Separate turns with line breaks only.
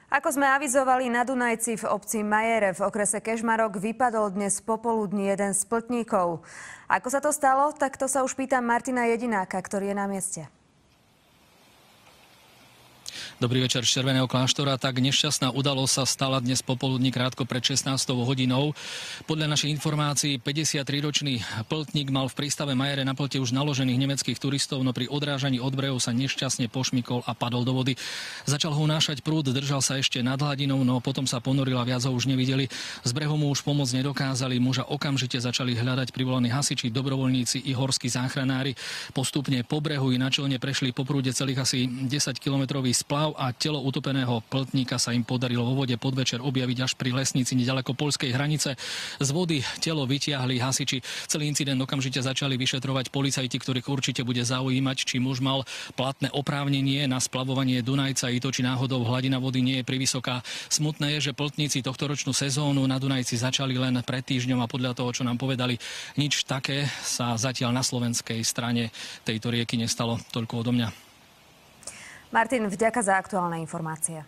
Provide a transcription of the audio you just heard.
Ako sme avizovali, na Dunajci v obci Majere v okrese Kežmarok vypadol dnes popoludní jeden z pltníkov. Ako sa to stalo, tak to sa už pýtam Martina Jedináka, ktorý je na mieste.
Dobrý večer z Červeného kláštora. Tak nešťastná udalosť sa stala dnes popoludní krátko pred 16. hodinou. Podľa našich informácií 53-ročný pltník mal v prístave Majere na plote už naložených nemeckých turistov, no pri odrážaní od brehov sa nešťastne pošmykol a padol do vody. Začal ho unášať prúd, držal sa ešte nad hladinou, no potom sa ponoril a viac ho už nevideli. Z brehu mu už pomôcť nedokázali. Muža okamžite začali hľadať privolaní hasiči, dobrovoľníci i horskí záchranári. Postupne po brehu i na čelne prešli po prúde celých asi 10-kilometrový splav a telo utopeného pltníka sa im podarilo vo vode podvečer objaviť až pri Lesnici nedaleko poľskej hranice. Z vody telo vytiahli hasiči. Celý incident okamžite začali vyšetrovať policajti, ktorých určite bude zaujímať, či muž mal platné oprávnenie na splavovanie Dunajca i to, či náhodou hladina vody nie je privysoká. Smutné je, že pltníci tohtoročnú sezónu na Dunajci začali len pred týždňom a podľa toho, čo nám povedali, nič také sa zatiaľ na slovenskej strane tejto rieky nestalo. Toľko odo mňa.
Martin, vďaka za aktuálne informácie.